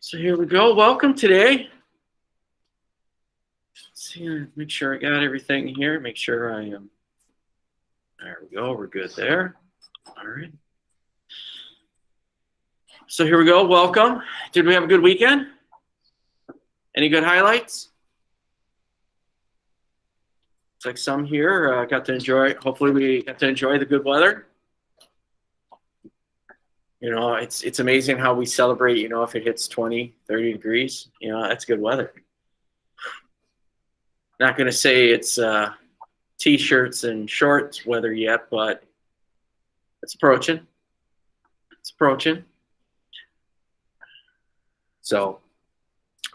So here we go. Welcome today. Let's see, make sure I got everything here. Make sure I am. There we go. We're good there. All right. So here we go. Welcome. Did we have a good weekend? Any good highlights? It's like some here got to enjoy. Hopefully, we got to enjoy the good weather. You know, it's amazing how we celebrate, you know, if it hits 20, 30 degrees, you know, that's good weather. Not going to say it's T-shirts and shorts weather yet, but it's approaching. It's approaching. So,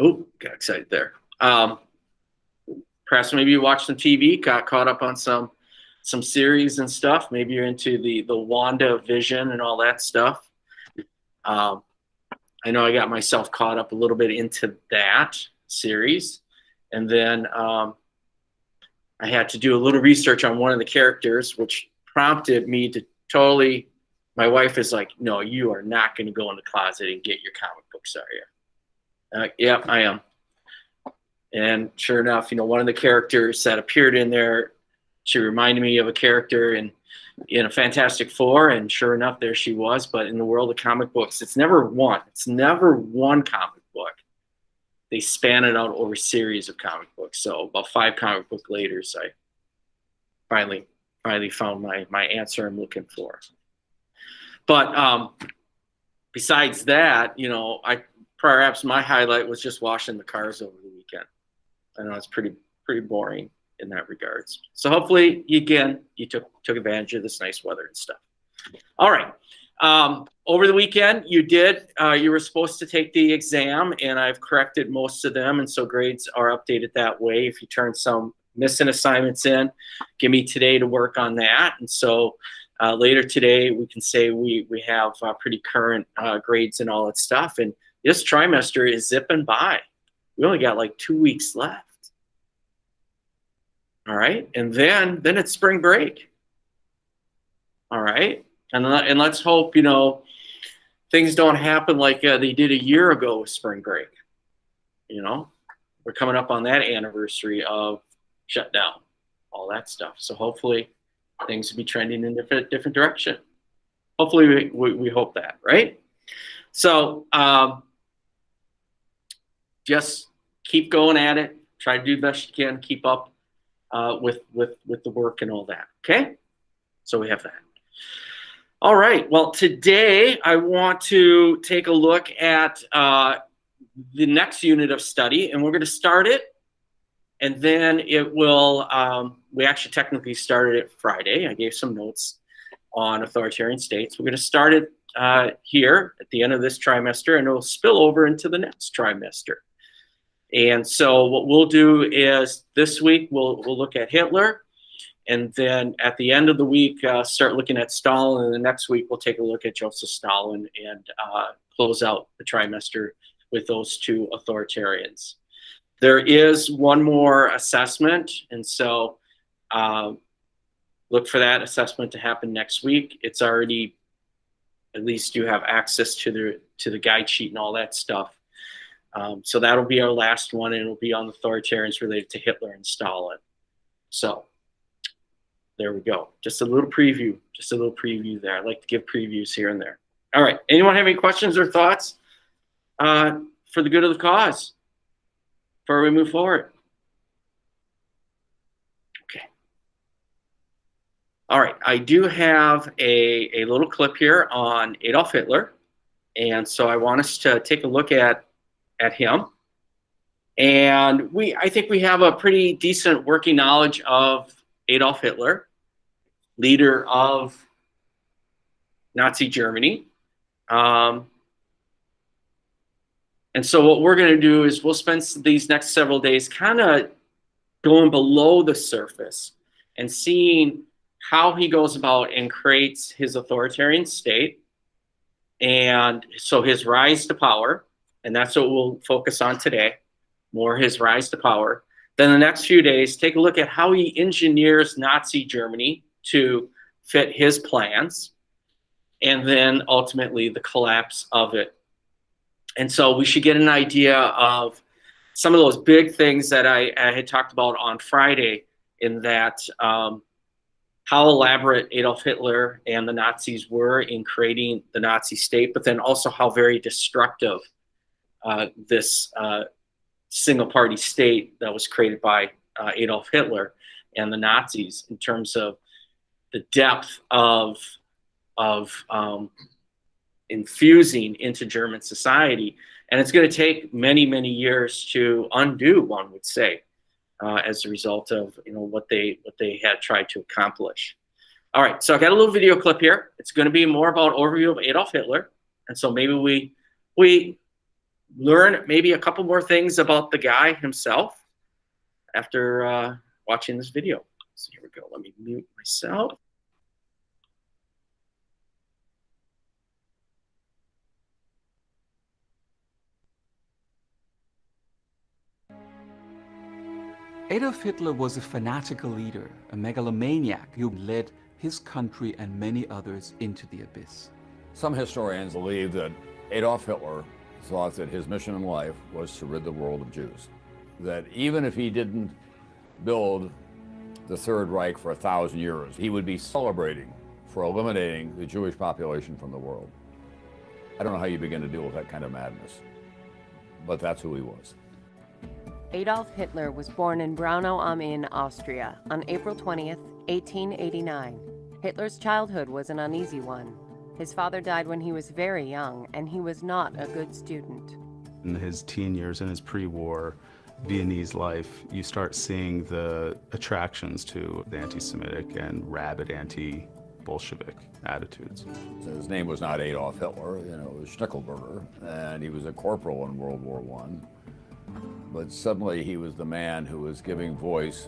oh, got excited there. Perhaps maybe you watched some TV, got caught up on some series and stuff. Maybe you're into the WandaVision and all that stuff. I know I got myself caught up a little bit into that series. And then I had to do a little research on one of the characters, which prompted me to totally, my wife is like, no, you are not going to go in the closet and get your comic books, are you? Yep, I am. And sure enough, you know, one of the characters that appeared in there, she reminded me of a character in a Fantastic Four, and sure enough, there she was. But in the world of comic books, it's never one. It's never one comic book. They span it out over a series of comic books. So about 5 comic book later, so I finally found my answer I'm looking for. But besides that, you know, perhaps my highlight was just washing the cars over the weekend. I know it's pretty boring in that regards. So hopefully, again, you took advantage of this nice weather and stuff. All right. Over the weekend, you were supposed to take the exam, and I've corrected most of them, and so grades are updated that way. If you turn some missing assignments in, give me today to work on that. And so later today, we can say we have pretty current grades and all that stuff. And this trimester is zipping by. We only got like 2 weeks left. All right, and then it's spring break. All right, and let's hope, you know, things don't happen like they did a year ago with spring break. You know, we're coming up on that anniversary of shutdown, all that stuff. So hopefully things will be trending in a different direction. Hopefully we hope that, right? So just keep going at it. Try to do the best you can. Keep up with the work and all that. Okay, so we have that. All right. Well, today I want to take a look at the next unit of study, and we're going to start it, and then it will. We actually technically started it Friday. I gave some notes on authoritarian states. We're going to start it here at the end of this trimester, and it will spill over into the next trimester. And so what we'll do is this week we'll look at Hitler, and then at the end of the week start looking at Stalin, and the next week we'll take a look at Joseph Stalin and close out the trimester with those 2 authoritarians. There is one more assessment, and so look for that assessment to happen next week. It's already, at least you have access to the guide sheet and all that stuff. So that'll be our last one, and it'll be on the authoritarians related to Hitler and Stalin. So there we go. Just a little preview. Just a little preview there. I like to give previews here and there. All right. Anyone have any questions or thoughts for the good of the cause before we move forward? Okay. All right. I do have a little clip here on Adolf Hitler, and so I want us to take a look at him. And I think we have a pretty decent working knowledge of Adolf Hitler, leader of Nazi Germany. And so what we're going to do is we'll spend these next several days kind of going below the surface and seeing how he goes about and creates his authoritarian state, and so his rise to power. And that's what we'll focus on today, more his rise to power. Then the next few days, take a look at how he engineers Nazi Germany to fit his plans, and then ultimately the collapse of it. And so we should get an idea of some of those big things that I had talked about on Friday, in that how elaborate Adolf Hitler and the Nazis were in creating the Nazi state, but then also how very destructive this single party state that was created by Adolf Hitler and the Nazis, in terms of the depth of infusing into German society. And it's going to take many, many years to undo, one would say, as a result of what they had tried to accomplish. All right, so I got a little video clip here. It's going to be more about overview of Adolf Hitler, and so maybe we learn maybe a couple more things about the guy himself after watching this video. So here we go. Let me mute myself. Adolf Hitler was a fanatical leader, a megalomaniac who led his country and many others into the abyss. Some historians believe that Adolf Hitler thought that his mission in life was to rid the world of Jews. That even if he didn't build the Third Reich for 1,000 years, he would be celebrating for eliminating the Jewish population from the world. I don't know how you begin to deal with that kind of madness, but that's who he was. Adolf Hitler was born in Braunau am Inn, Austria, on April 20th, 1889. Hitler's childhood was an uneasy one. His father died when he was very young, and he was not a good student. In his teen years, in his pre-war Viennese life, you start seeing the attractions to the anti-Semitic and rabid anti-Bolshevik attitudes. So his name was not Adolf Hitler, it was Schnickelberger, and he was a corporal in World War I. But suddenly he was the man who was giving voice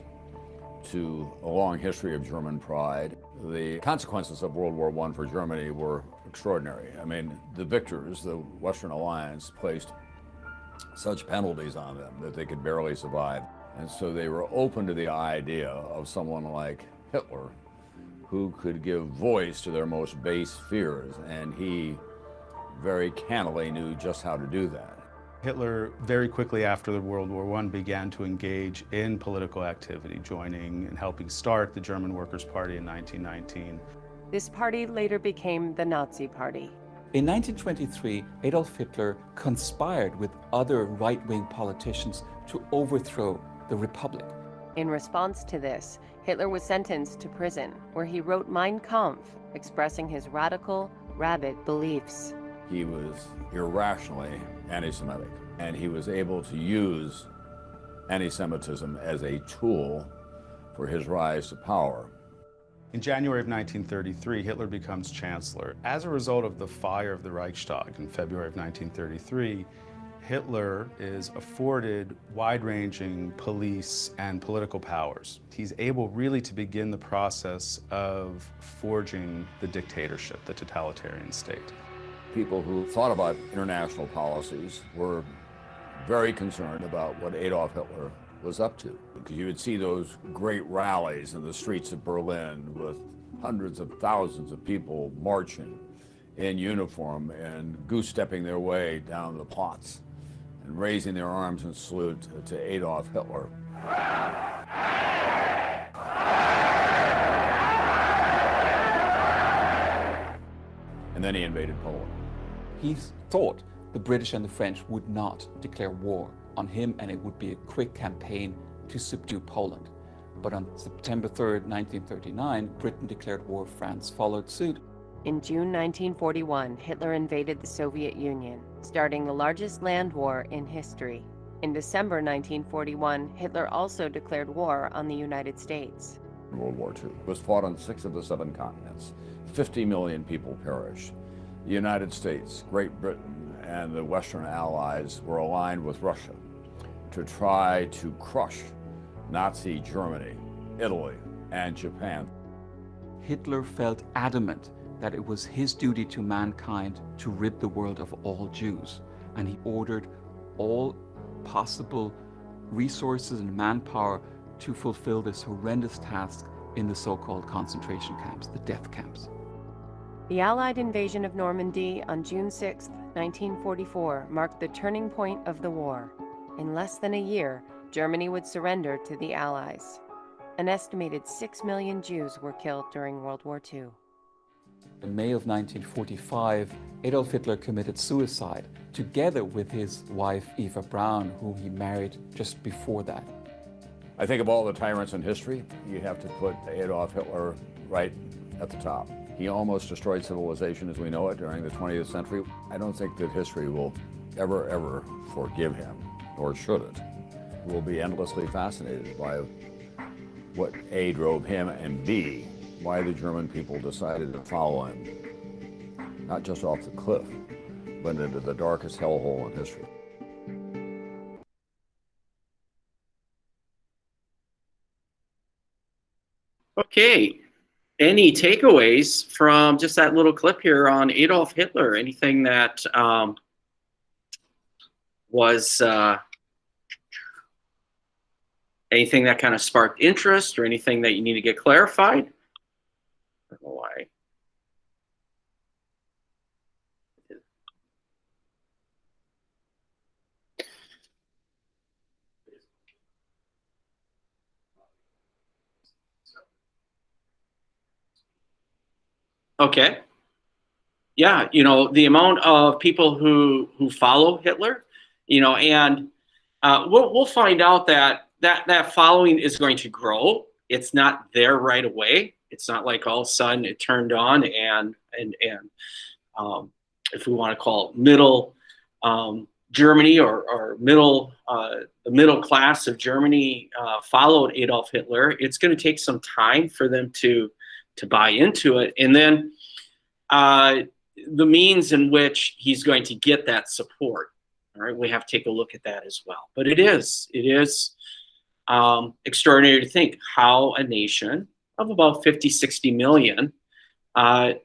to a long history of German pride. The consequences of World War I for Germany were extraordinary. I mean, the victors, the Western Alliance, placed such penalties on them that they could barely survive. And so they were open to the idea of someone like Hitler who could give voice to their most base fears, and he very cannily knew just how to do that. Hitler, very quickly after the World War I, began to engage in political activity, joining and helping start the German Workers' Party in 1919. This party later became the Nazi Party. In 1923, Adolf Hitler conspired with other right-wing politicians to overthrow the Republic. In response to this, Hitler was sentenced to prison, where he wrote Mein Kampf, expressing his radical, rabid beliefs. He was irrationally anti-Semitic, and he was able to use anti-Semitism as a tool for his rise to power. In January of 1933, Hitler becomes chancellor. As a result of the fire of the Reichstag in February of 1933, Hitler is afforded wide-ranging police and political powers. He's able really to begin the process of forging the dictatorship, the totalitarian state. People who thought about international policies were very concerned about what Adolf Hitler was up to. Because you would see those great rallies in the streets of Berlin with hundreds of thousands of people marching in uniform and goose-stepping their way down the Platz and raising their arms in salute to Adolf Hitler. And then he invaded Poland. He thought the British and the French would not declare war on him, and it would be a quick campaign to subdue Poland. But on September 3rd, 1939, Britain declared war. France followed suit. In June 1941, Hitler invaded the Soviet Union, starting the largest land war in history. In December 1941, Hitler also declared war on the United States. World War II was fought on 6 of the 7 continents. 50 million people perished. The United States, Great Britain, and the Western Allies were aligned with Russia to try to crush Nazi Germany, Italy, and Japan. Hitler felt adamant that it was his duty to mankind to rid the world of all Jews, and he ordered all possible resources and manpower to fulfill this horrendous task in the so-called concentration camps, the death camps. The Allied invasion of Normandy on June 6, 1944 marked the turning point of the war. In less than a year, Germany would surrender to the Allies. An estimated 6 million Jews were killed during World War II. In May of 1945, Adolf Hitler committed suicide, together with his wife Eva Braun, who he married just before that. I think of all the tyrants in history, you have to put Adolf Hitler right at the top. He almost destroyed civilization as we know it during the 20th century. I don't think that history will ever forgive him, nor should it. We'll be endlessly fascinated by what A, drove him, and B, why the German people decided to follow him, not just off the cliff, but into the darkest hellhole in history. Okay. Any takeaways from just that little clip here on Adolf Hitler? Anything that was anything that kind of sparked interest, or anything that you need to get clarified? I don't know why. Okay. Yeah, you know, the amount of people who follow Hitler, you know, and we'll find out that following is going to grow. It's not there right away. It's not like all of a sudden it turned on and if we want to call it middle Germany or middle the middle class of Germany followed Adolf Hitler. It's going to take some time for them to buy into it, and then the means in which he's going to get that support. All right, we have to take a look at that as well. But it is extraordinary to think how a nation of about 50, 60 million can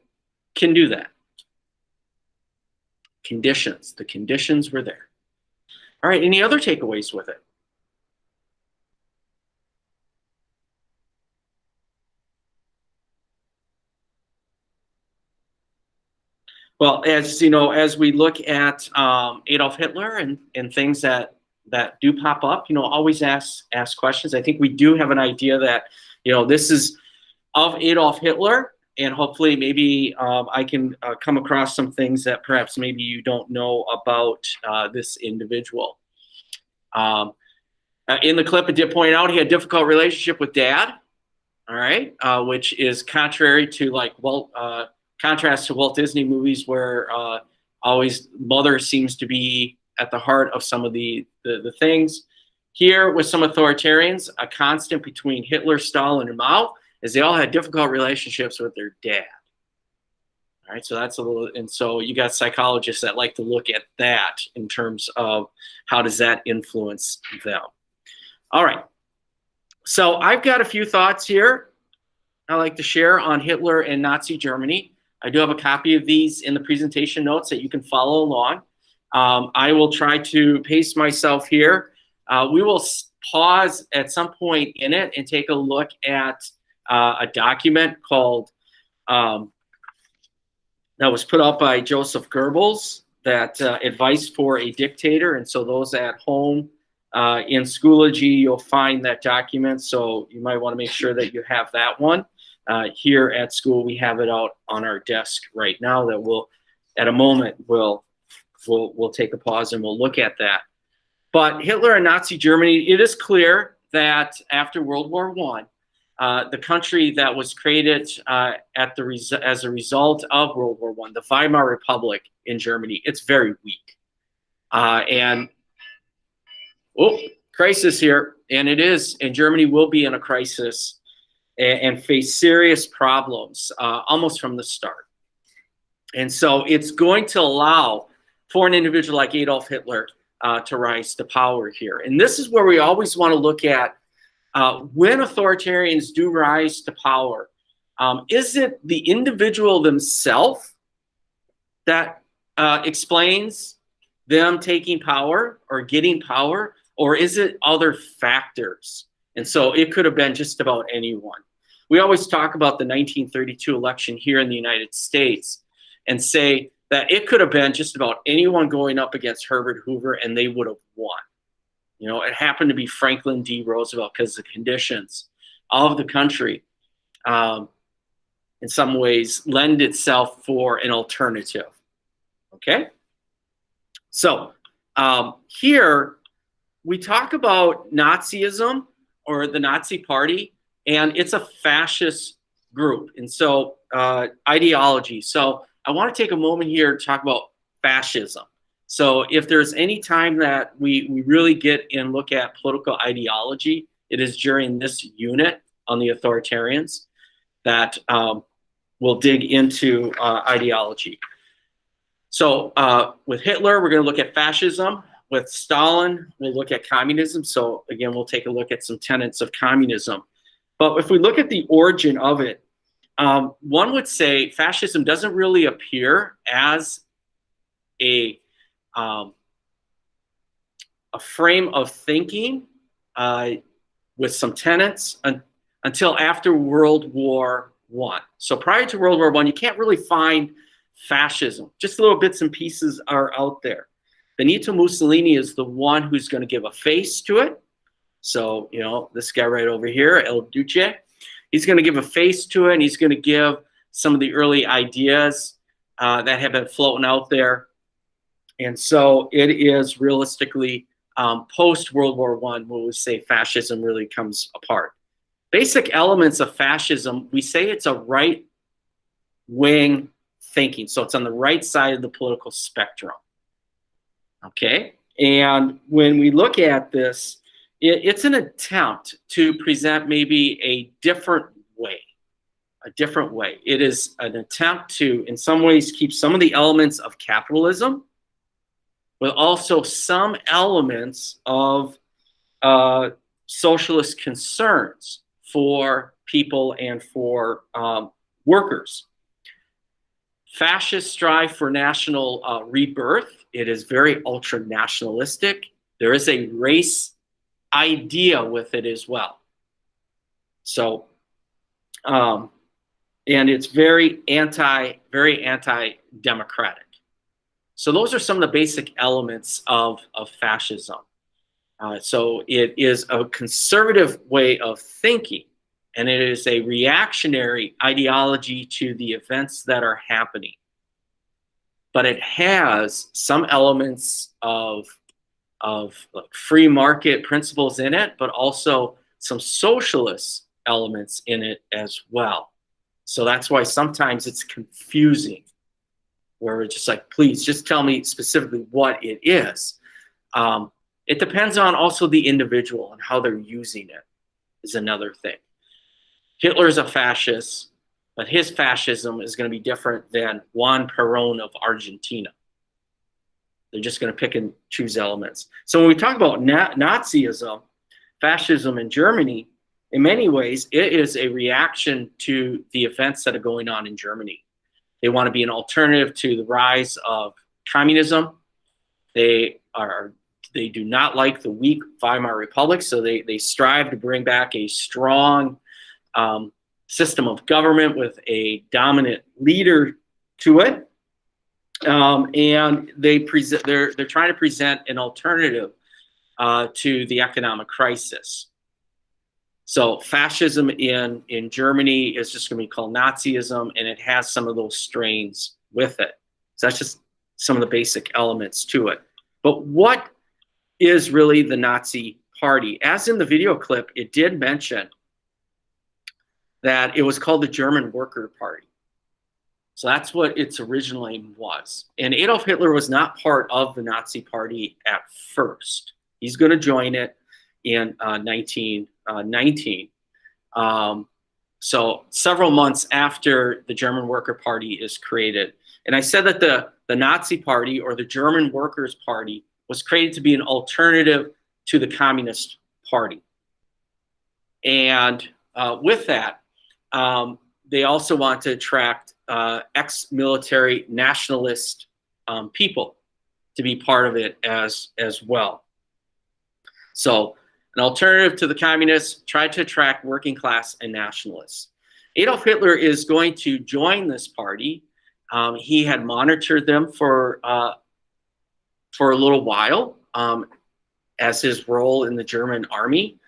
do that. The conditions were there. All right, any other takeaways with it? Well, as you know, as we look at Adolf Hitler and things that do pop up, you know, always ask questions. I think we do have an idea that, you know, this is of Adolf Hitler, and hopefully maybe I can come across some things that perhaps maybe you don't know about this individual. In the clip, it did point out he had a difficult relationship with Dad, all right, which is contrary to like contrast to Walt Disney movies, where always mother seems to be at the heart of some of the things. Here with some authoritarians, a constant between Hitler, Stalin, and Mao is they all had difficult relationships with their dad. All right, so that's a little, and so you got psychologists that like to look at that in terms of how does that influence them. All right, so I've got a few thoughts here I like to share on Hitler and Nazi Germany. I do have a copy of these in the presentation notes that you can follow along. I will try to pace myself here. We will pause at some point in it and take a look at a document called, that was put out by Joseph Goebbels, that Advice for a Dictator. And so those at home in Schoology, you'll find that document. So you might want to make sure that you have that one. Here at school, we have it out on our desk right now that we'll, at a moment, we'll take a pause and we'll look at that. But Hitler and Nazi Germany, it is clear that after World War I, the country that was created as a result of World War I, the Weimar Republic in Germany, it's very weak. Crisis here, and it is, and Germany will be in a crisis and face serious problems almost from the start. And so it's going to allow for an individual like Adolf Hitler to rise to power here. And this is where we always want to look at when authoritarians do rise to power. Is it the individual themselves that explains them taking power or getting power, or is it other factors? And so it could have been just about anyone. We always talk about the 1932 election here in the United States and say that it could have been just about anyone going up against Herbert Hoover and they would have won. You know, it happened to be Franklin D. Roosevelt because the conditions of the country in some ways lend itself for an alternative. Okay? So here we talk about Nazism or the Nazi Party, and it's a fascist group. And so ideology. So I want to take a moment here to talk about fascism. So if there's any time that we really get and look at political ideology, it is during this unit on the authoritarians that we'll dig into ideology. So with Hitler, we're going to look at fascism. With Stalin, we'll look at communism. So again, we'll take a look at some tenets of communism. But if we look at the origin of it, one would say fascism doesn't really appear as a frame of thinking with some tenets until after World War I. So prior to World War I, you can't really find fascism. Just little bits and pieces are out there. Benito Mussolini is the one who's going to give a face to it. So, you know, this guy right over here, El Duce, he's going to give a face to it, and he's going to give some of the early ideas that have been floating out there. And so it is realistically post-World War I where we say fascism really comes apart. Basic elements of fascism, we say it's a right-wing thinking. So it's on the right side of the political spectrum. Okay? And when we look at this, it's an attempt to present maybe a different way. It is an attempt to, in some ways, keep some of the elements of capitalism, but also some elements of socialist concerns for people and for workers. Fascists strive for national rebirth. It is very ultra-nationalistic. There is a race idea with it as well. So, and it's very anti-democratic. So those are some of the basic elements of fascism. So it is a conservative way of thinking, and it is a reactionary ideology to the events that are happening. But it has some elements of like free market principles in it, but also some socialist elements in it as well. So that's why sometimes it's confusing, where it's just like, please just tell me specifically what it is. It depends on also the individual and how they're using it is another thing. Hitler is a fascist, but his fascism is going to be different than Juan Perón of Argentina. They're just going to pick and choose elements. So when we talk about Nazism, fascism in Germany, in many ways, it is a reaction to the events that are going on in Germany. They want to be an alternative to the rise of communism. They do not like the weak Weimar Republic, so they strive to bring back a strong system of government with a dominant leader to it. And they're trying to present an alternative to the economic crisis. So fascism in Germany is just going to be called Nazism, and it has some of those strains with it. So that's just some of the basic elements to it. But what is really the Nazi Party? As in the video clip, it did mention that it was called the German Worker Party. So that's what its original name was. And Adolf Hitler was not part of the Nazi Party at first. He's going to join it in 1919. So several months after the German Worker Party is created. And I said that the Nazi Party, or the German Workers' Party, was created to be an alternative to the Communist Party. And with that, they also want to attract ex-military nationalist people to be part of it as well. So an alternative to the communists, tried to attract working class and nationalists. Adolf Hitler is going to join this party He had monitored them for a little while as his role in the German army.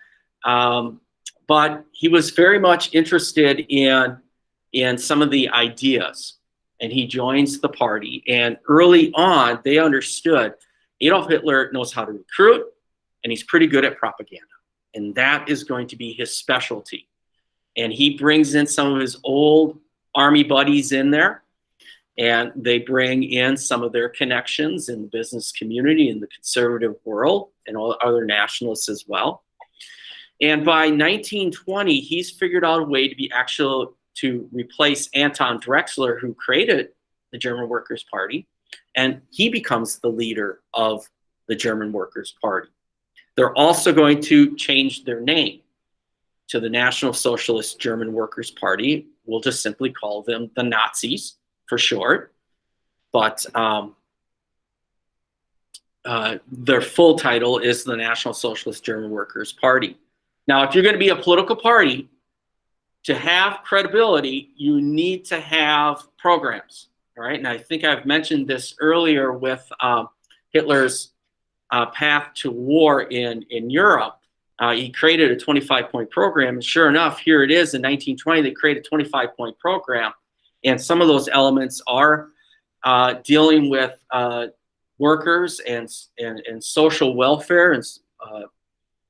But he was very much interested in some of the ideas, and he joins the party. And early on, they understood Adolf Hitler knows how to recruit, and he's pretty good at propaganda. And that is going to be his specialty. And he brings in some of his old army buddies in there, and they bring in some of their connections in the business community, in the conservative world, and all other nationalists as well. And by 1920, he's figured out a way to be actual to replace Anton Drexler, who created the German Workers' Party, and he becomes the leader of the German Workers' Party. They're also going to change their name to the National Socialist German Workers' Party. We'll just simply call them the Nazis for short. But their full title is the National Socialist German Workers' Party. Now, if you're going to be a political party, to have credibility, you need to have programs, all right? And I think I've mentioned this earlier with Hitler's path to war in Europe. He created a 25-point program, and sure enough, here it is in 1920, they created a 25-point program. And some of those elements are dealing with workers and social welfare and,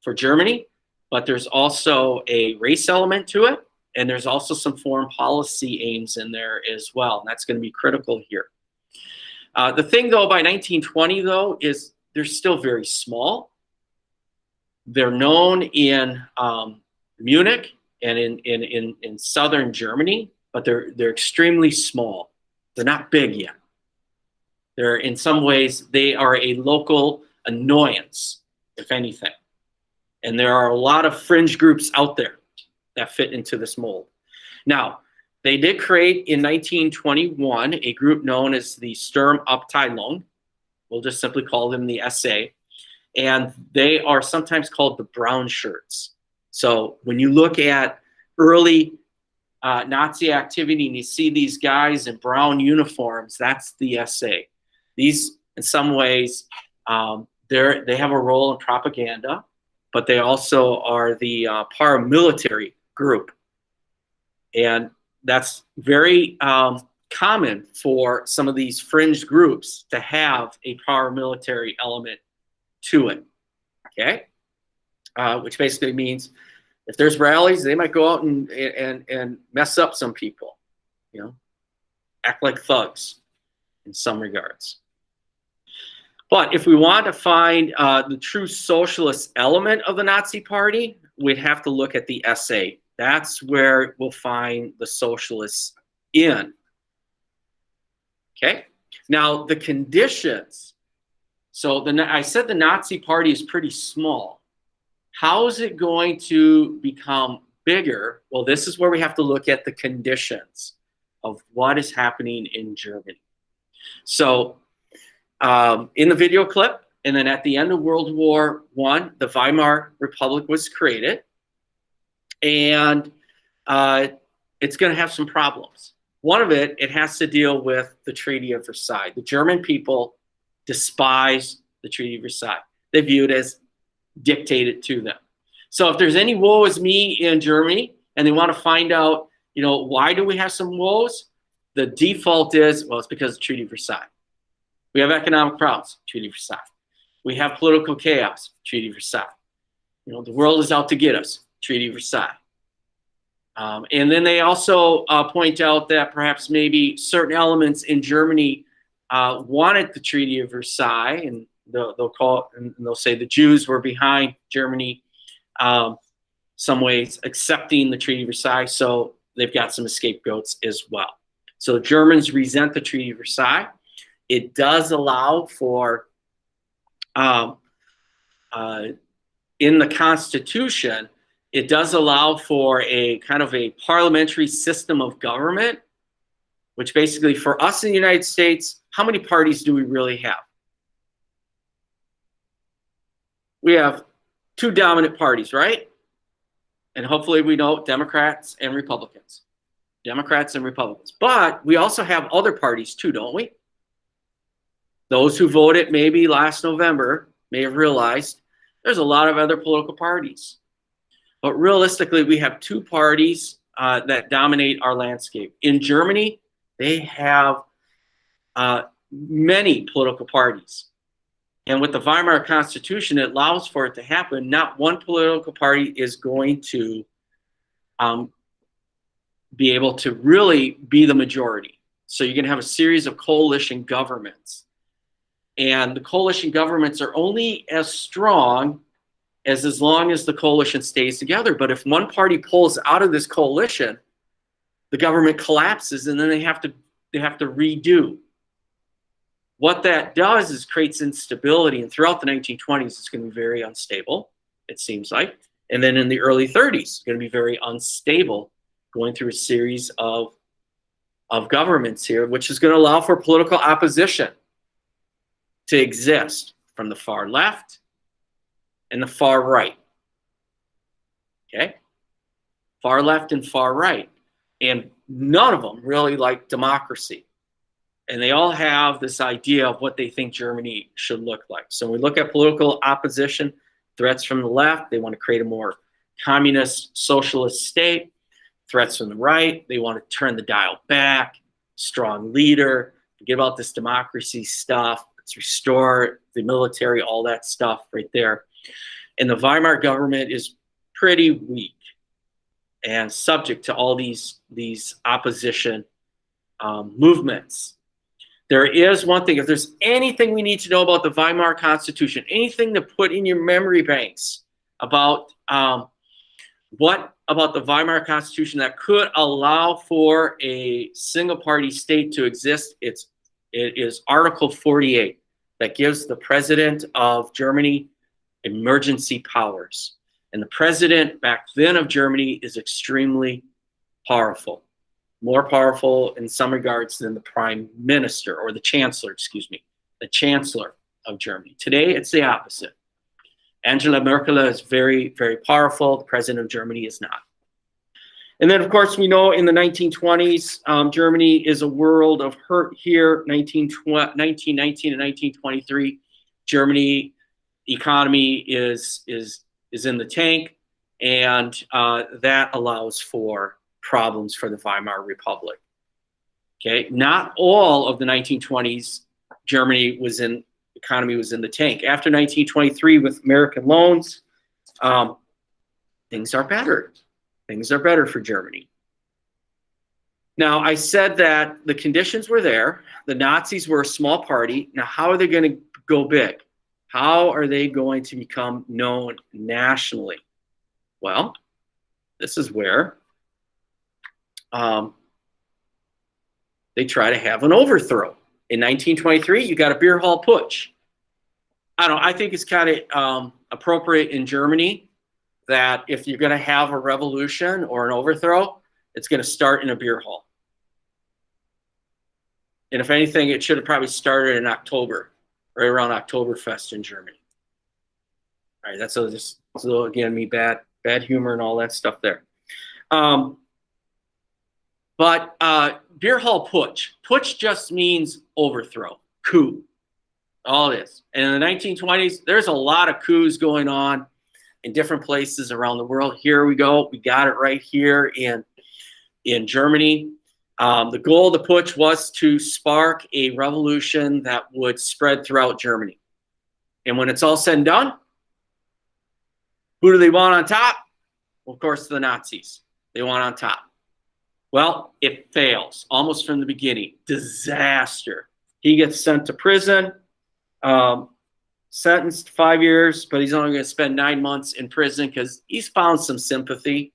for Germany, but there's also a race element to it, and there's also some foreign policy aims in there as well, and that's going to be critical here. The thing, though, by 1920, though, is they're still very small. They're known in Munich and in southern Germany, but they're extremely small. They're not big yet. They're, in some ways, they are a local annoyance, if anything. And there are a lot of fringe groups out there that fit into this mold. Now, they did create in 1921 a group known as the Sturmabteilung. We'll just simply call them the SA. And they are sometimes called the brown shirts. So when you look at early Nazi activity and you see these guys in brown uniforms, that's the SA. These, in some ways, they have a role in propaganda, but they also are the paramilitary group. And that's very common for some of these fringe groups to have a paramilitary element to it, okay? Which basically means if there's rallies, they might go out and mess up some people, you know, act like thugs in some regards. But if we want to find the true socialist element of the Nazi Party, we'd have to look at the SA. That's where we'll find the socialists in. Okay? Now, the conditions. So I said the Nazi Party is pretty small. How is it going to become bigger? Well, this is where we have to look at the conditions of what is happening in Germany. So in the video clip, and then at the end of World War I, the Weimar Republic was created. And it's going to have some problems. One of it has to deal with the Treaty of Versailles. The German people despise the Treaty of Versailles. They view it as dictated to them. So if there's any woe is me in Germany and they want to find out, you know, why do we have some woes? The default is, well, it's because of the Treaty of Versailles. We have economic problems, Treaty of Versailles. We have political chaos, Treaty of Versailles. You know, the world is out to get us, Treaty of Versailles. And then they also point out that perhaps maybe certain elements in Germany wanted the Treaty of Versailles, and they'll call it, and they'll say the Jews were behind Germany, some ways accepting the Treaty of Versailles, so they've got some scapegoats as well. So Germans resent the Treaty of Versailles. It does allow for, in the Constitution, it does allow for a kind of a parliamentary system of government, which basically for us in the United States, how many parties do we really have? We have two dominant parties, right? And hopefully we know Democrats and Republicans. Democrats and Republicans. But we also have other parties too, don't we? Those who voted maybe last November may have realized there's a lot of other political parties. But realistically, we have two parties that dominate our landscape. In Germany, they have many political parties. And with the Weimar Constitution, it allows for it to happen. Not one political party is going to be able to really be the majority. So you're going to have a series of coalition governments. And the coalition governments are only as strong as long as the coalition stays together. But if one party pulls out of this coalition, the government collapses, and then they have to redo. What that does is creates instability, and throughout the 1920s, it's going to be very unstable, it seems like. And then in the early 30s, it's going to be very unstable, going through a series of governments here, which is going to allow for political opposition to exist from the far left and the far right. Okay? Far left and far right. And none of them really like democracy. And they all have this idea of what they think Germany should look like. So when we look at political opposition, threats from the left, they want to create a more communist, socialist state. Threats from the right, they want to turn the dial back, strong leader, forget about this democracy stuff, let's restore the military, all that stuff right there. And the Weimar government is pretty weak and subject to all these opposition movements. There is one thing, if there's anything we need to know about the Weimar Constitution, anything to put in your memory banks about what about the Weimar Constitution that could allow for a single party state to exist, it is Article 48 that gives the president of Germany emergency powers. And the president back then of Germany is extremely powerful. More powerful in some regards than the prime minister, or the chancellor, excuse me, the chancellor of Germany. Today, it's the opposite. Angela Merkel is very, very powerful. The president of Germany is not. And then, of course, we know in the 1920s, Germany is a world of hurt here. 1919 and 1923, Germany economy is in the tank, and that allows for problems for the Weimar Republic. Okay, not all of the 1920s Germany economy was in the tank. After 1923, with American loans, things are better. Things are better for Germany. Now, I said that the conditions were there. The Nazis were a small party. Now, how are they going to go big? How are they going to become known nationally? Well, this is where they try to have an overthrow. In 1923, you got a beer hall putsch. I think it's kind of appropriate in Germany that if you're going to have a revolution or an overthrow, it's going to start in a beer hall. And if anything, it should have probably started in October, right around Oktoberfest in Germany. All right, that's again, me bad humor and all that stuff there. But beer hall putsch. Putsch just means overthrow, coup, all this. And in the 1920s, there's a lot of coups going on in different places around the world. Here we go. We got it right here in Germany. The goal of the putsch was to spark a revolution that would spread throughout Germany. And when it's all said and done, who do they want on top? Well, of course, the Nazis. They want on top. Well, it fails almost from the beginning. Disaster. He gets sent to prison, sentenced 5 years, but he's only going to spend 9 months in prison because he's found some sympathy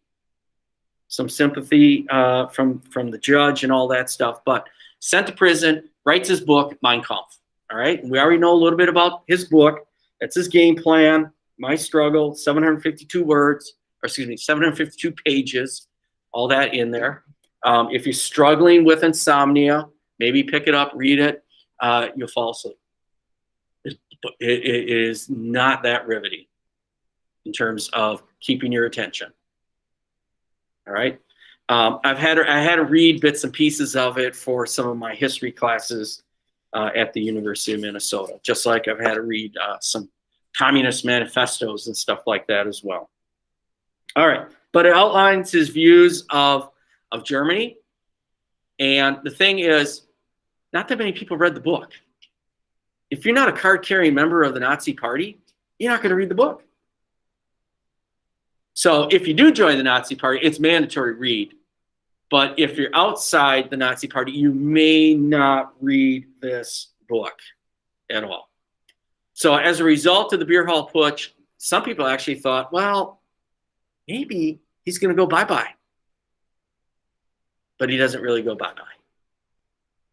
from the judge and all that stuff. But sent to prison, writes his book, Mein Kampf. All right, and we already know a little bit about his book. That's his game plan. My struggle, 752 words, or excuse me, 752 pages. All that in there. If you're struggling with insomnia, maybe pick it up, read it. You'll fall asleep. It is not that riveting in terms of keeping your attention. All right. I had to read bits and pieces of it for some of my history classes at the University of Minnesota, just like I've had to read some communist manifestos and stuff like that as well. All right, but it outlines his views of Germany. And the thing is, not that many people read the book. If you're not a card-carrying member of the Nazi Party, you're not going to read the book. So if you do join the Nazi Party, it's mandatory read. But if you're outside the Nazi Party, you may not read this book at all. So as a result of the Beer Hall Putsch, some people actually thought, well, maybe he's going to go bye-bye. But he doesn't really go bye-bye.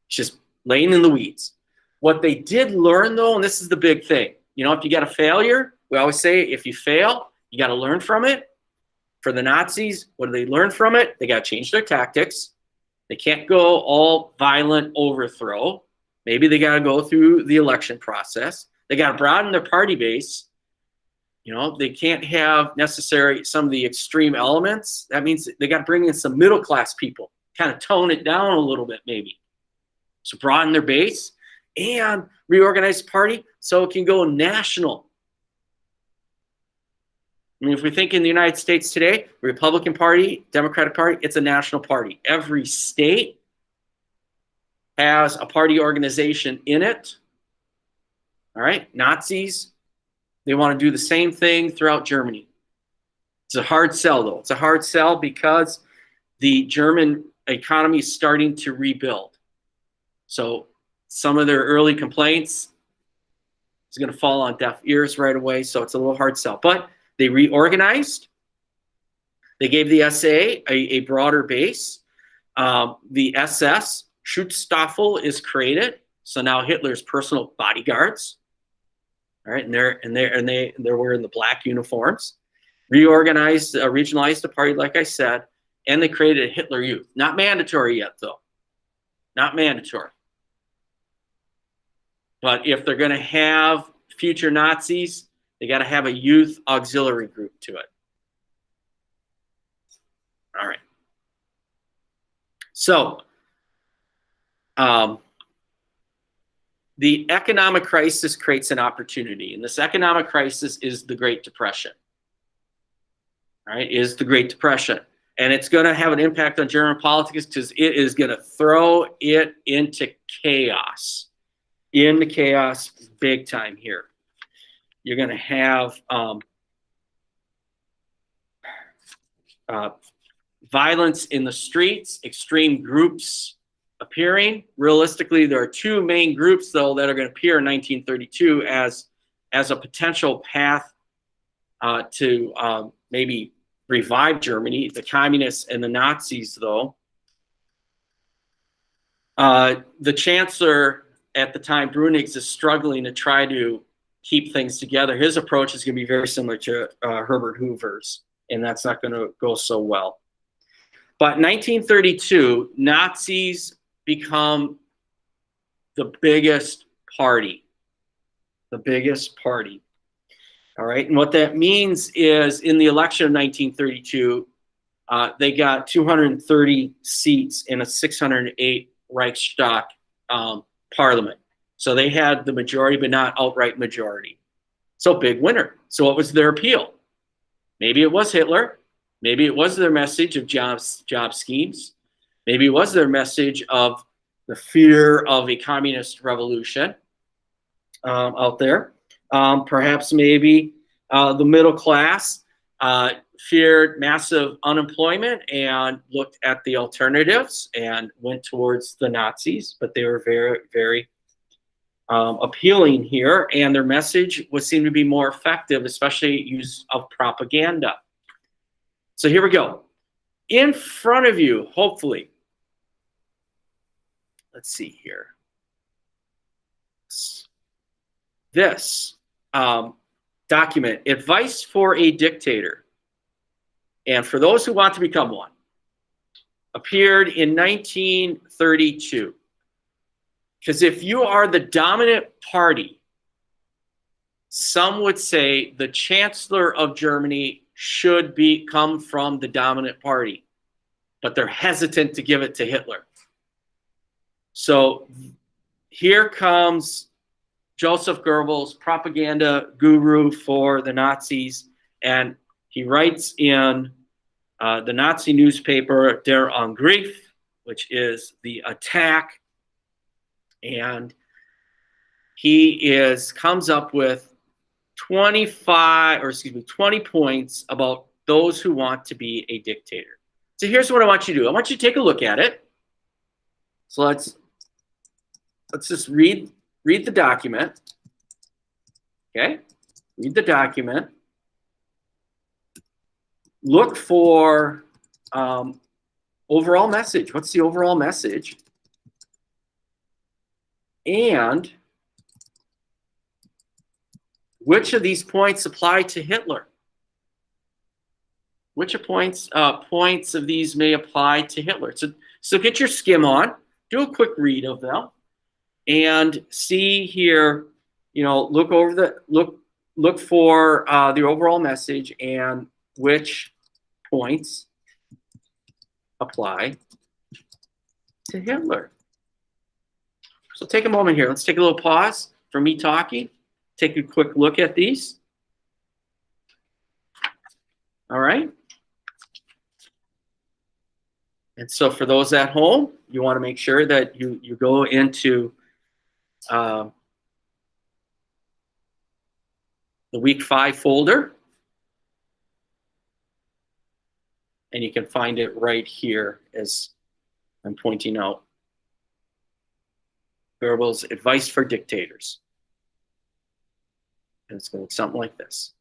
He's just laying in the weeds. What they did learn, though, and this is the big thing, you know, if you got a failure, we always say if you fail, you got to learn from it. For the Nazis, what do they learn from it? They got to change their tactics. They can't go all violent overthrow. Maybe they got to go through the election process. They got to broaden their party base. You know, they can't have necessarily some of the extreme elements. That means they got to bring in some middle-class people, kind of tone it down a little bit maybe. So broaden their base and reorganize the party so it can go national. I mean, if we think in the United States today, Republican Party, Democratic Party, it's a national party. Every state has a party organization in it. All right, Nazis, they want to do the same thing throughout Germany. It's a hard sell, though. It's a hard sell because the German economy is starting to rebuild. So some of their early complaints is going to fall on deaf ears right away, so it's a little hard sell. But they reorganized. They gave the SA a broader base. The SS, Schutzstaffel, is created. So now Hitler's personal bodyguards. All right, and they're wearing the black uniforms. Reorganized, regionalized the party, like I said, and they created a Hitler Youth. Not mandatory yet, though. Not mandatory. But if they're going to have future Nazis, they got to have a youth auxiliary group to it. All right. So, the economic crisis creates an opportunity, and this economic crisis is the Great Depression. All right, is the Great Depression. And it's going to have an impact on German politics because it is going to throw it into chaos. Into chaos big time here. You're going to have violence in the streets, extreme groups appearing. Realistically, there are two main groups, though, that are going to appear in 1932 as a potential path to maybe revive Germany, the communists and the Nazis, though. The chancellor at the time, Brunigs, is struggling to try to keep things together. His approach is going to be very similar to Herbert Hoover's, and that's not going to go so well. But 1932, Nazis become the biggest party. The biggest party. All right, and what that means is in the election of 1932, they got 230 seats in a 608 Reichstag parliament. So they had the majority, but not outright majority. So big winner. So what was their appeal? Maybe it was Hitler. Maybe it was their message of job schemes. Maybe it was their message of the fear of a communist revolution out there. Perhaps maybe the middle class feared massive unemployment and looked at the alternatives and went towards the Nazis, but they were very, very appealing here, and their message would seem to be more effective, especially use of propaganda. So here we go. In front of you, hopefully, let's see here. This document, Advice for a Dictator, and for those who want to become one, appeared in 1932. Because if you are the dominant party, some would say the Chancellor of Germany should come from the dominant party. but they're hesitant to give it to Hitler. So here comes Joseph Goebbels, propaganda guru for the Nazis, and he writes in the Nazi newspaper Der Angriff, which is the attack, and he comes up with 20 points about those who want to be a dictator. So here's what I want you to do. I want you to take a look at it. So let's just read the document. Okay? Read the document. Look for overall message. What's the overall message? And which of these points apply to Hitler? Which points of these may apply to Hitler? So get your skim on, do a quick read of them, and see here. Look for the overall message and which points apply to Hitler. So take a moment here. Let's take a little pause for me talking. Take a quick look at these. All right. And so for those at home, you want to make sure that you go into the week 5 folder. And you can find it right here as I'm pointing out. Goebbels' Advice for Dictators. And it's going to look something like this.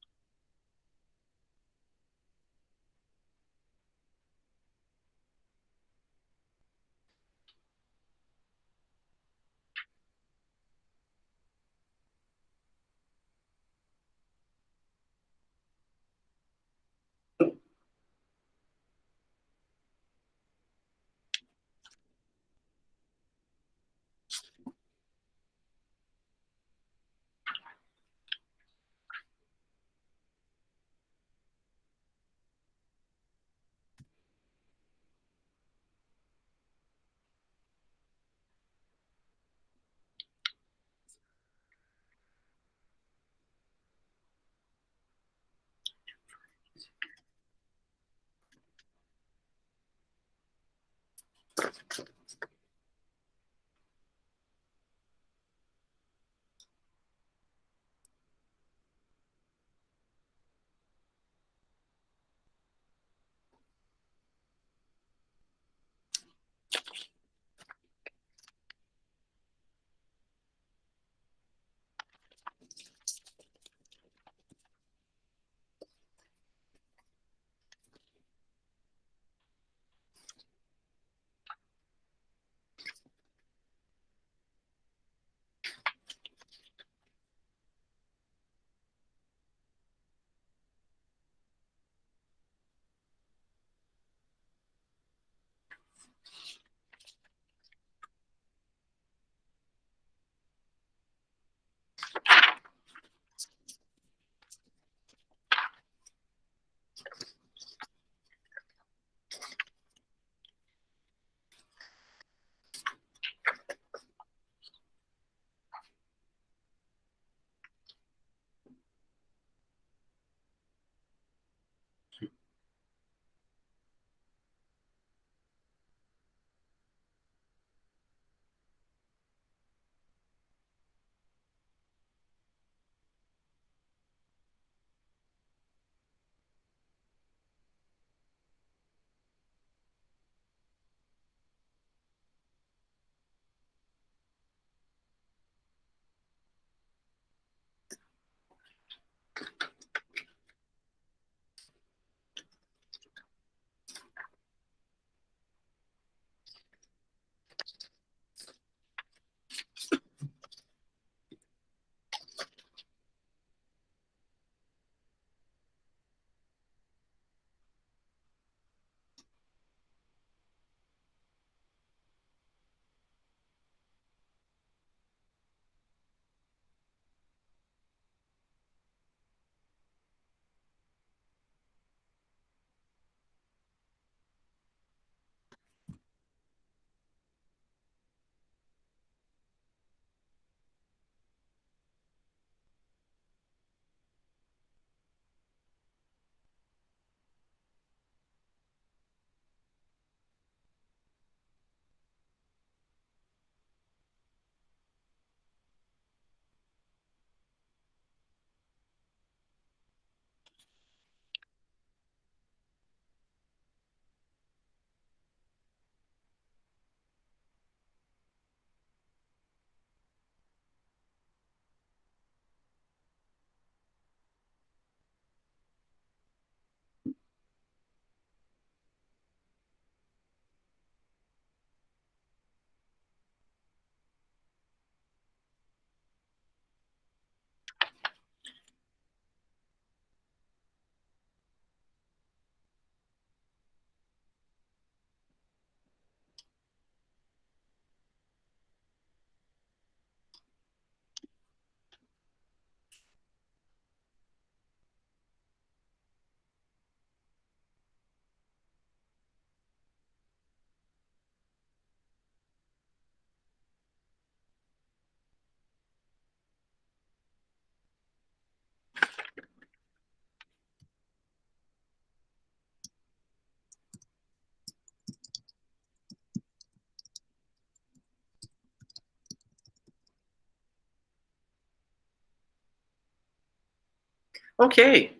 Okay,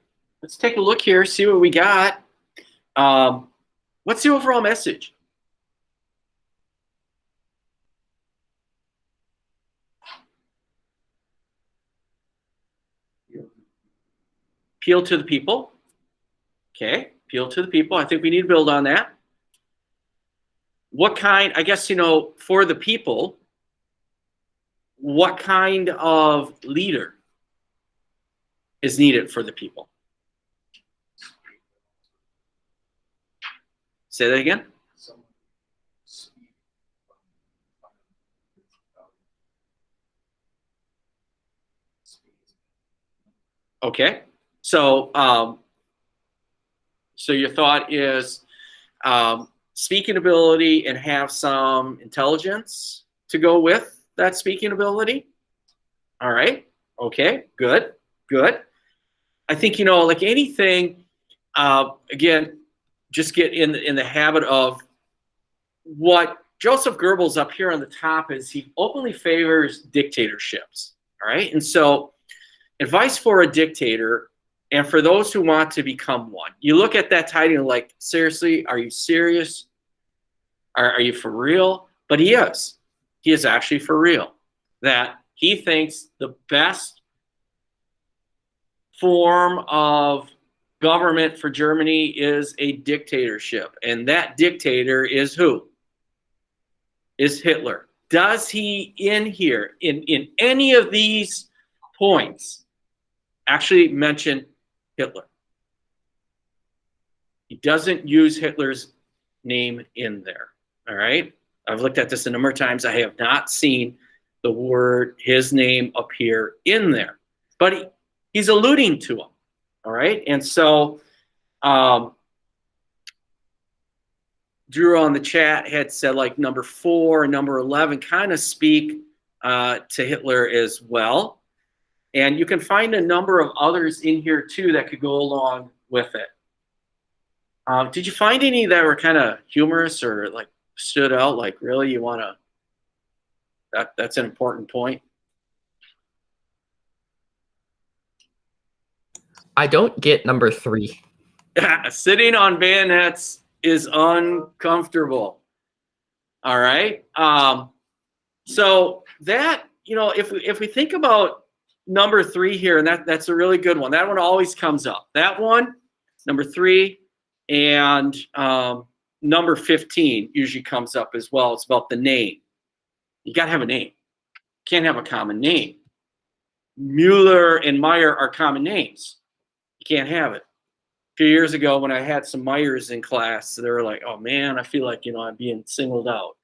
let's take a look here, see what we got. What's the overall message? Appeal to the people. Okay, appeal to the people. I think we need to build on that. What kind, I guess, for the people, what kind of leader is needed for the people? Say that again. Okay, so your thought is speaking ability and have some intelligence to go with that speaking ability. All right. Okay. Good. Good. I think, like anything, again, just get in the habit of what Joseph Goebbels up here on the top is. He openly favors dictatorships. All right. And so advice for a dictator and for those who want to become one. You look at that title like, seriously, are you serious? Are you for real? But he is. He is actually for real. That he thinks the best form of government for Germany is a dictatorship. And that dictator is who? Is Hitler. Does he in here, in any of these points, actually mention Hitler? He doesn't use Hitler's name in there. All right. I've looked at this a number of times. I have not seen the word, his name appear in there, but he's alluding to him. All right. And so Drew on the chat had said like number 4 and number 11 kind of speak to Hitler as well. And you can find a number of others in here too that could go along with it. Did you find any that were kind of humorous or like stood out? Like, really, you want to? That's an important point. I don't get number 3. Sitting on bayonets is uncomfortable. All right. So that, if we think about number 3 here, and that's a really good one. That one always comes up. That one, number 3, and number 15 usually comes up as well. It's about the name. You got to have a name. You can't have a common name. Mueller and Meyer are common names. You can't have it. A few years ago when I had some Meyers in class, they were like, oh man, I feel like, I'm being singled out.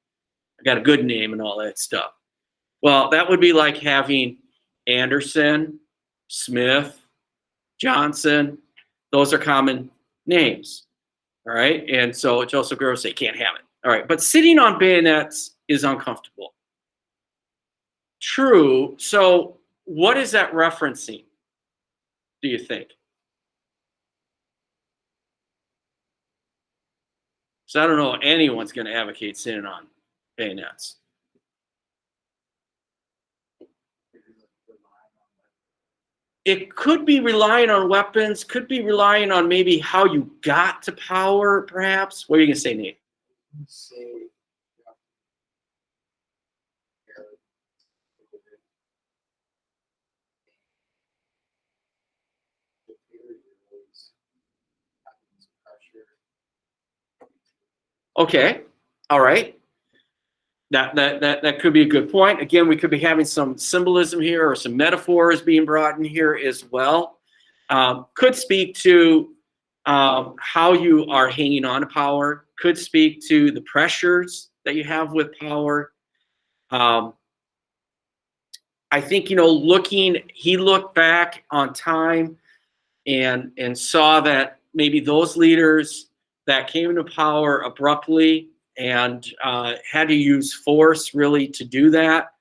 I got a good name and all that stuff. Well, that would be like having Anderson, Smith, Johnson. Those are common names. All right. And so Joseph Goebbels said, can't have it. All right. But sitting on bayonets is uncomfortable. True. So what is that referencing, do you think? So I don't know if anyone's going to advocate sitting on bayonets. It could be relying on weapons, could be relying on maybe how you got to power, perhaps. What are you going to say, Nate? Okay, all right. That could be a good point. Again, we could be having some symbolism here or some metaphors being brought in here as well. Could speak to how you are hanging on to power. Could speak to the pressures that you have with power. I think, he looked back on time and saw that maybe those leaders that came into power abruptly and had to use force really to do that,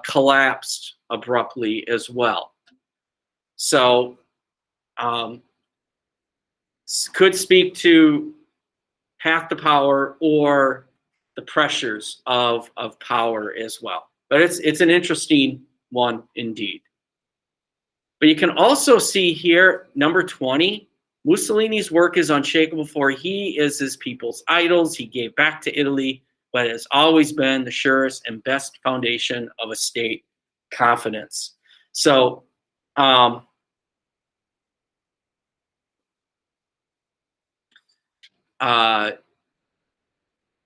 collapsed abruptly as well. So could speak to path to power or the pressures of power as well. But it's an interesting one indeed. But you can also see here, number 20, Mussolini's work is unshakable, for he is his people's idols. He gave back to Italy what has always been the surest and best foundation of a state, confidence. So,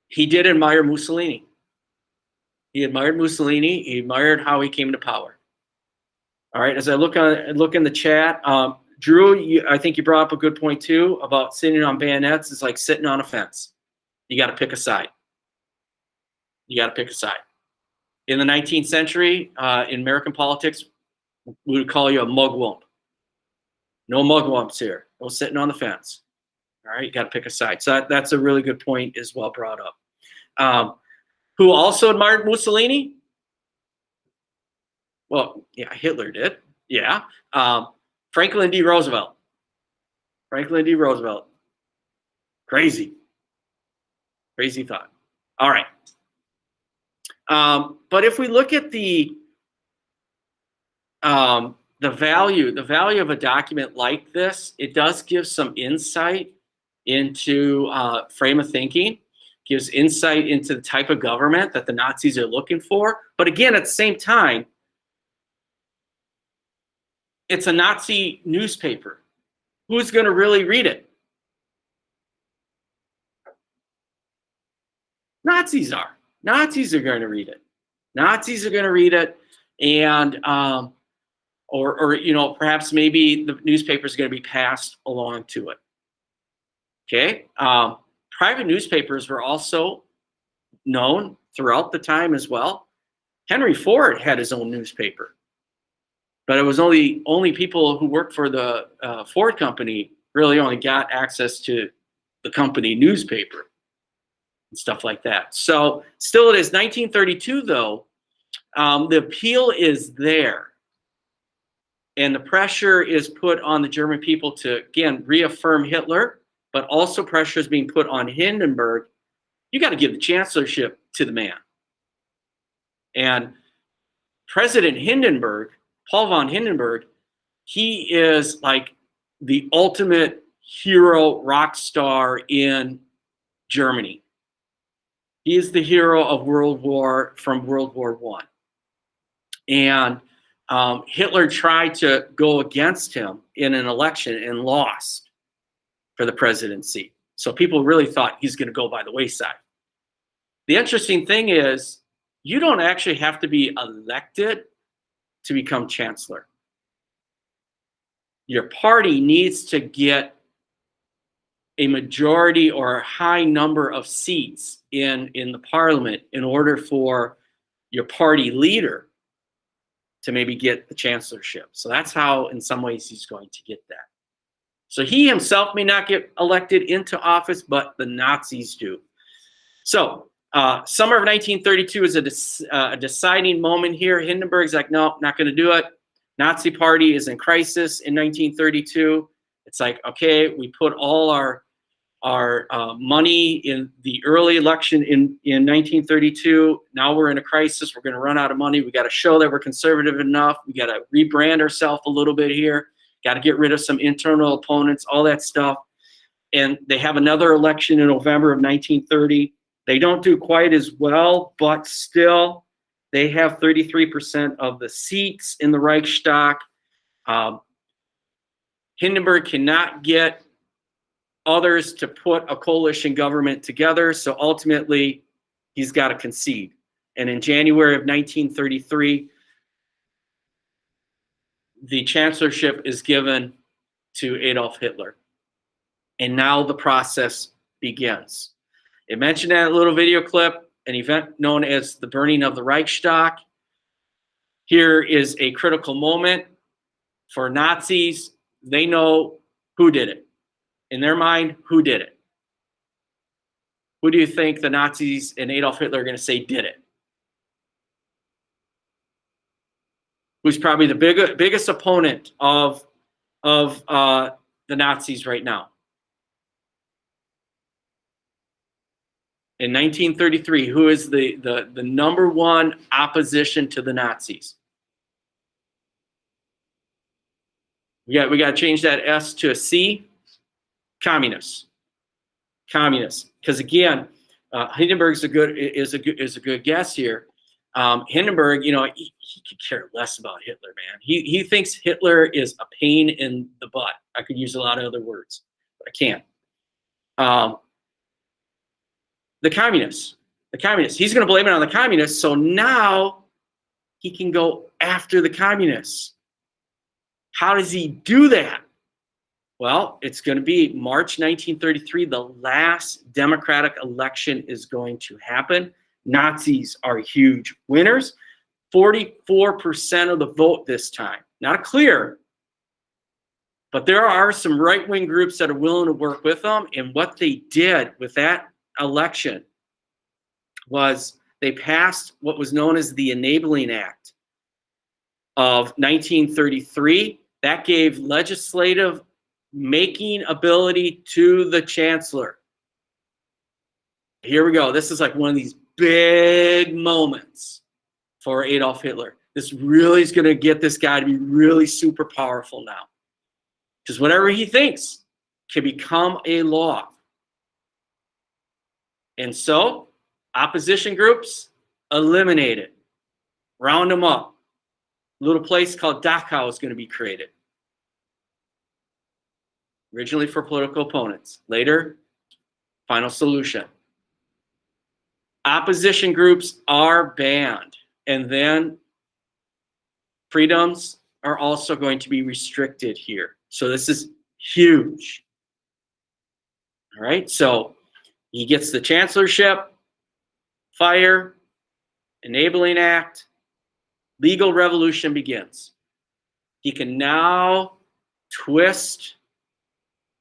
he did admire Mussolini. He admired Mussolini. He admired how he came to power. All right. As I look in the chat, Drew, I think you brought up a good point too about sitting on bayonets. It's like sitting on a fence. You got to pick a side. You got to pick a side. In the 19th century, in American politics, we would call you a mugwump. No mugwumps here. No sitting on the fence. All right, you got to pick a side. So that's a really good point as well brought up. Who also admired Mussolini? Well, yeah, Hitler did. Yeah. Franklin D. Roosevelt. Franklin D. Roosevelt. Crazy. Crazy thought. All right. But if we look at the value of a document like this, it does give some insight into frame of thinking, gives insight into the type of government that the Nazis are looking for. But again, at the same time, it's a Nazi newspaper. Who's going to really read it? Nazis are. Nazis are going to read it. Nazis are going to read it, and or you know, perhaps maybe the newspaper is going to be passed along to it. Okay. Private newspapers were also known throughout the time as well. Henry Ford had his own newspaper, but it was only people who worked for the Ford company really only got access to the company newspaper and stuff like that. So still it is 1932 though. The appeal is there. And the pressure is put on the German people to, again, reaffirm Hitler, but also pressure is being put on Hindenburg. You got to give the chancellorship to the man. And President Hindenburg, Paul von Hindenburg, he is like the ultimate hero rock star in Germany. He is the hero of World War I. And Hitler tried to go against him in an election and lost for the presidency. So people really thought he's going to go by the wayside. The interesting thing is, you don't actually have to be elected to become chancellor. Your party needs to get a majority or a high number of seats in the parliament in order for your party leader to maybe get the chancellorship. So that's how, in some ways, he's going to get that. So he himself may not get elected into office, but the Nazis do. So summer of 1932 is a deciding moment here. Hindenburg's like, no, not going to do it. Nazi party is in crisis in 1932. It's like, okay, we put all our money in the early election in 1932. Now we're in a crisis. We're going to run out of money. We got to show that we're conservative enough. We got to rebrand ourselves a little bit here. Got to get rid of some internal opponents, all that stuff. And they have another election in November of 1930. They don't do quite as well, but still they have 33% of the seats in the Reichstag. Hindenburg cannot get others to put a coalition government together, so ultimately he's got to concede. And in January of 1933, the chancellorship is given to Adolf Hitler. And now the process begins. It mentioned in that little video clip an event known as the burning of the Reichstag. Here is a critical moment for Nazis. They know who did it. In their mind, who did it? Who do you think the Nazis and Adolf Hitler are going to say did it? Who's probably the biggest opponent of the Nazis right now? In 1933, who is the number one opposition to the Nazis? We got to change that S to a C. Communists. Communists. Because again, Hindenburg is a good guess here. Hindenburg, he could care less about Hitler, man. He thinks Hitler is a pain in the butt. I could use a lot of other words, but I can't. The communists. He's going to blame it on the communists. So now he can go after the communists. How does he do that? Well, it's going to be March 1933. The last democratic election is going to happen. Nazis are huge winners. 44% of the vote this time. Not clear, but there are some right-wing groups that are willing to work with them. And what they did with that election was they passed what was known as the Enabling Act of 1933. That gave legislative making ability to the chancellor. Here we go. This is like one of these big moments for Adolf Hitler. This really is going to get this guy to be really super powerful now. Because whatever he thinks can become a law. And so, opposition groups, eliminated. Round them up. A little place called Dachau is going to be created. Originally for political opponents. Later, final solution. Opposition groups are banned. And then freedoms are also going to be restricted here. So this is huge. All right, so he gets the chancellorship, fire, Enabling Act, legal revolution begins. He can now twist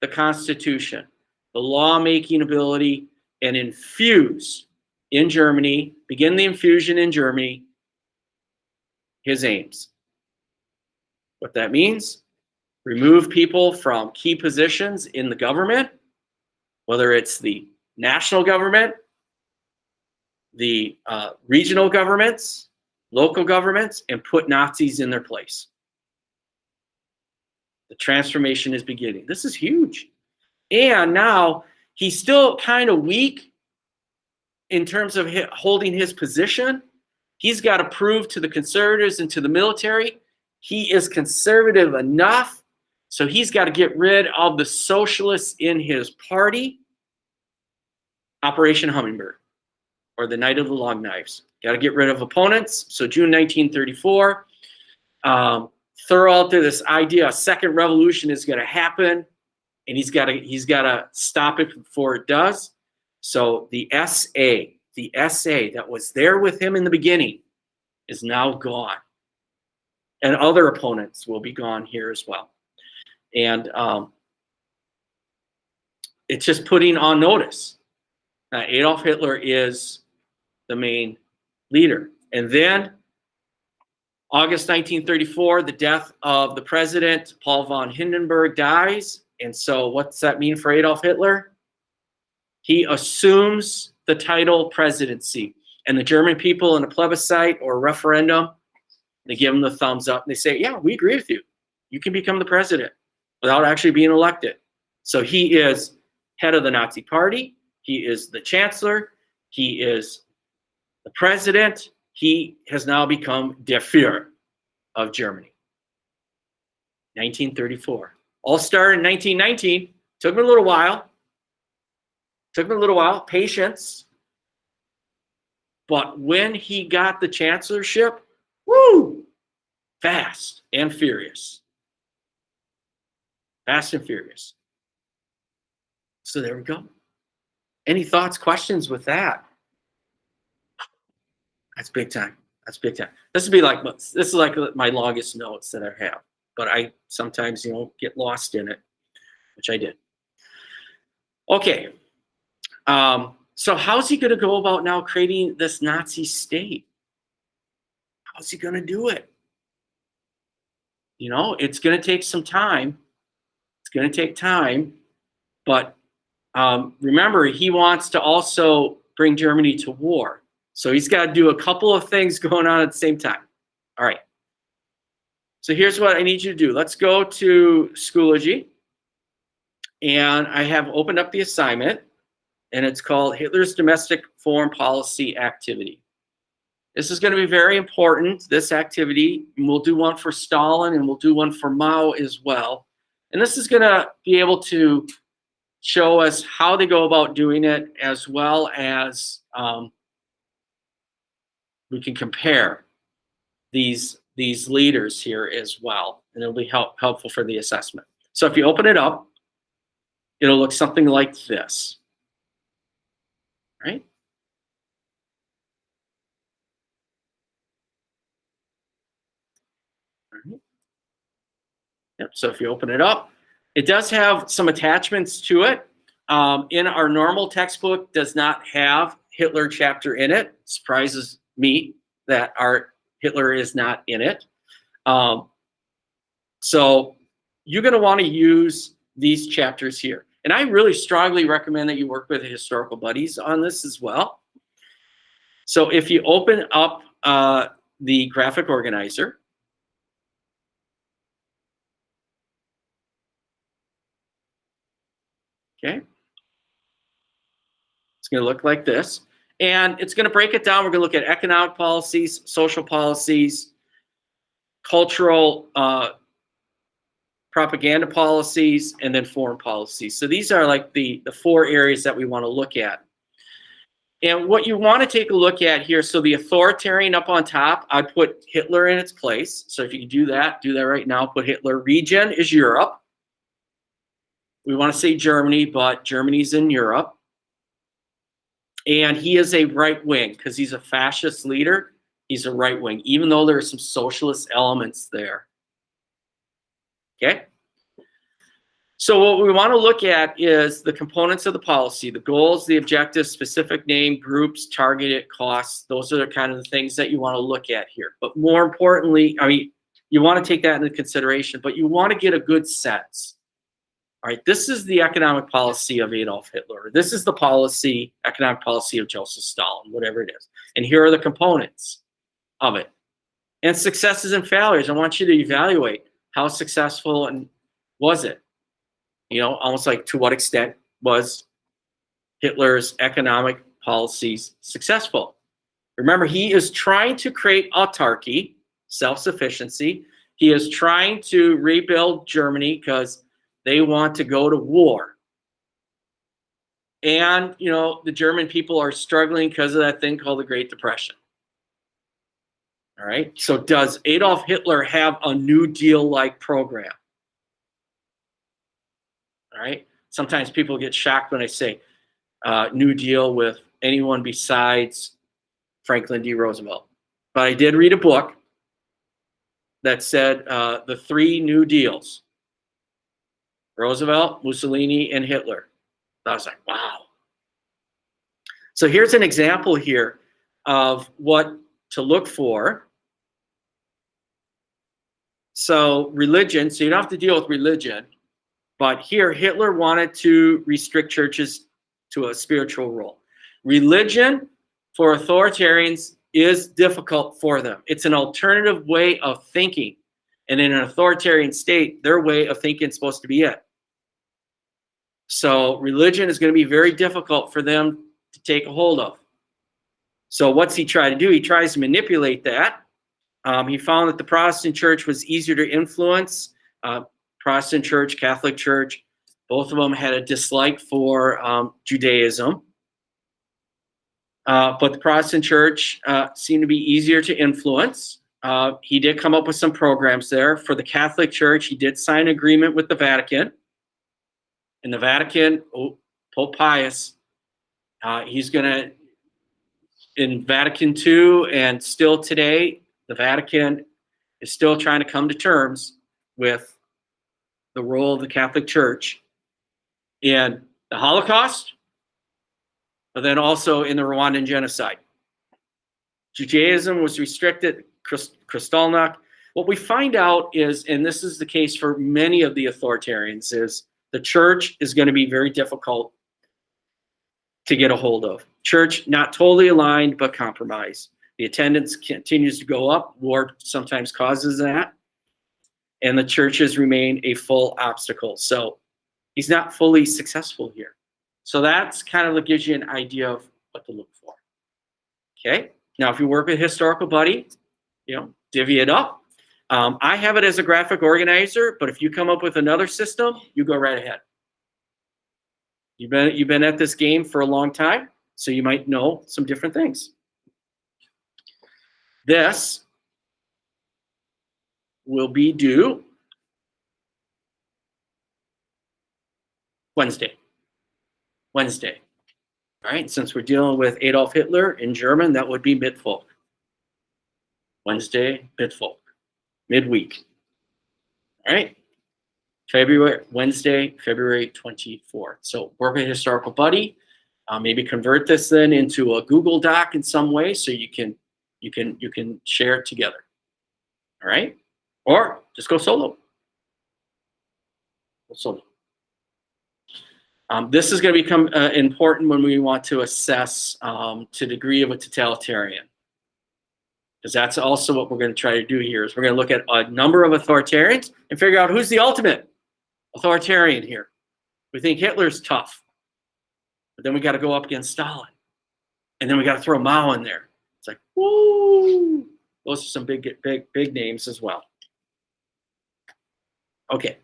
the Constitution, the lawmaking ability, and infuse in Germany, begin the infusion in Germany, his aims. What that means, remove people from key positions in the government, whether it's the national government, the regional governments, local governments, and put Nazis in their place. The transformation is beginning. This is huge. And now he's still kind of weak in terms of holding his position. He's got to prove to the conservatives and to the military he is conservative enough. So he's got to get rid of the socialists in his party. Operation Hummingbird, or the Night of the Long Knives. Got to get rid of opponents. So June 1934, throw out there this idea a second revolution is going to happen, and he's got to stop it before it does. So the SA that was there with him in the beginning is now gone, and other opponents will be gone here as well. And it's just putting on notice. Adolf Hitler is the main leader. And then August 1934, the death of the president, Paul von Hindenburg, dies. And so what's that mean for Adolf Hitler? He assumes the title presidency. And the German people in a plebiscite or a referendum, they give him the thumbs up. And they say, yeah, we agree with you. You can become the president without actually being elected. So he is head of the Nazi Party. He is the chancellor. He is the president. He has now become Der Führer of Germany. 1934. All started in 1919. Took me a little while. Patience. But when he got the chancellorship, woo, fast and furious. Fast and furious. So there we go. Any thoughts, questions with that? That's big time. That's big time. This is like my longest notes that I have, but I sometimes get lost in it, which I did. Okay. So how's he going to go about now creating this Nazi state? How's he going to do it? It's going to take some time. It's going to take time, but remember, he wants to also bring Germany to war. So he's got to do a couple of things going on at the same time. All right. So here's what I need you to do. Let's go to Schoology. And I have opened up the assignment, and it's called Hitler's Domestic Foreign Policy Activity. This is going to be very important, this activity. And we'll do one for Stalin, and we'll do one for Mao as well. And this is going to be able to show us how they go about doing it, as well as we can compare these leaders here as well. And it'll be helpful for the assessment. So if you open it up, it'll look something like this, right? All right. Yep, so if you open it up, it does have some attachments to it. In our normal textbook, does not have Hitler chapter in it. Surprises me that our Hitler is not in it. So you're going to want to use these chapters here. And I really strongly recommend that you work with historical buddies on this as well. So if you open up the graphic organizer, okay, it's going to look like this. And it's going to break it down. We're going to look at economic policies, social policies, cultural propaganda policies, and then foreign policies. So these are like the 4 areas that we want to look at. And what you want to take a look at here, so the authoritarian up on top, I put Hitler in its place. So if you can do that right now. Put Hitler. Region is Europe. We want to say Germany, but Germany's in Europe. And he is a right wing because he's a fascist leader. He's a right wing, even though there are some socialist elements there. Okay? So what we want to look at is the components of the policy, the goals, the objectives, specific name, groups, targeted costs. Those are the kind of the things that you want to look at here. But more importantly, I mean, you want to take that into consideration, but you want to get a good sense. All right, this is the economic policy of Adolf Hitler. This is the economic policy of Joseph Stalin, whatever it is. And here are the components of it. And successes and failures. I want you to evaluate how successful and was it? You know, almost like to what extent was Hitler's economic policies successful? Remember, he is trying to create autarky, self-sufficiency. He is trying to rebuild Germany because they want to go to war. And, you know, the German people are struggling because of that thing called the Great Depression. All right. So does Adolf Hitler have a New Deal-like program? All right. Sometimes people get shocked when I say New Deal with anyone besides Franklin D. Roosevelt. But I did read a book that said the 3 New Deals: Roosevelt, Mussolini, and Hitler. I was like, wow. So here's an example here of what to look for. So religion, so you don't have to deal with religion, but here Hitler wanted to restrict churches to a spiritual role. Religion for authoritarians is difficult for them. It's an alternative way of thinking. And in an authoritarian state, their way of thinking is supposed to be it. So religion is going to be very difficult for them to take a hold of. So what's he try to do? He tries to manipulate that. He found that the Protestant church was easier to influence. Protestant church, Catholic church, both of them had a dislike for Judaism. But the Protestant church seemed to be easier to influence. He did come up with some programs there. For the Catholic church, he did sign an agreement with the Vatican. And the Vatican, Pope Pius, he's going to, in Vatican II and still today, the Vatican is still trying to come to terms with the role of the Catholic Church in the Holocaust, but then also in the Rwandan genocide. Judaism was restricted, Kristallnacht. What we find out is, and this is the case for many of the authoritarians, is the church is going to be very difficult to get a hold of. Church not totally aligned, but compromised. The attendance continues to go up. War sometimes causes that. and the churches remain a full obstacle. So he's not fully successful here. So that's kind of what gives you an idea of what to look for. Okay. Now, if you work with Historical Buddy, divvy it up. I have it as a graphic organizer, but if you come up with another system, you go right ahead. You've been at this game for a long time, so you might know some different things. This will be due Wednesday. All right, since we're dealing with Adolf Hitler in German, that would be Mittwoch. Wednesday, Mittwoch, midweek. All right, Wednesday, February 24th. So work with Historical Buddy. Maybe convert this then into a Google Doc in some way so you can share it together. All right, or just go solo. Go solo. This is going to become important when we want to assess to degree of a totalitarian, because that's also what we're going to try to do here. Is we're going to look at a number of authoritarians and figure out who's the ultimate authoritarian here. We think Hitler's tough, but then we got to go up against Stalin, and then we got to throw Mao in there. It's like, woo! Those are some big names as well. Okay.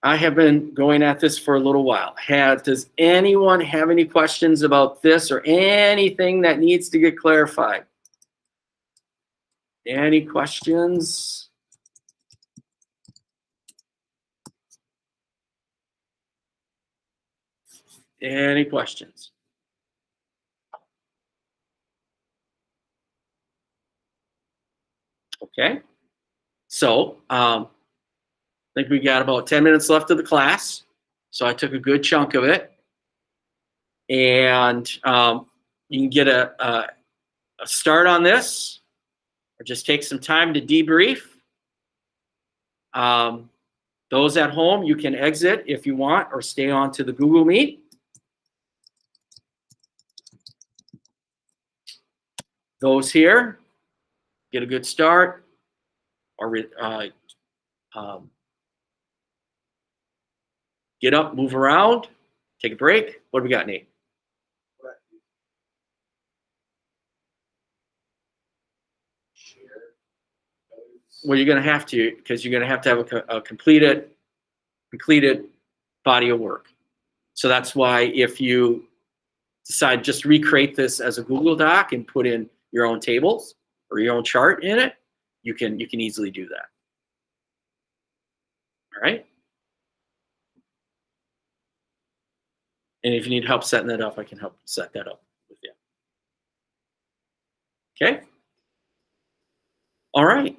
I have been going at this for a little while. Does anyone have any questions about this or anything that needs to get clarified? Any questions? Any questions? Okay. So, I think we got about 10 minutes left of the class. So I took a good chunk of it. And you can get a start on this, or just take some time to debrief. Those at home, you can exit if you want, or stay on to the Google Meet. Those here, get a good start, or get up, move around, take a break. What do we got, Nate? Well, you're going to have to, because you're going to have a completed body of work. So that's why if you decide just recreate this as a Google Doc and put in your own tables or your own chart in it, you can easily do that. All right. And if you need help setting that up, I can help set that up with you. Okay. All right.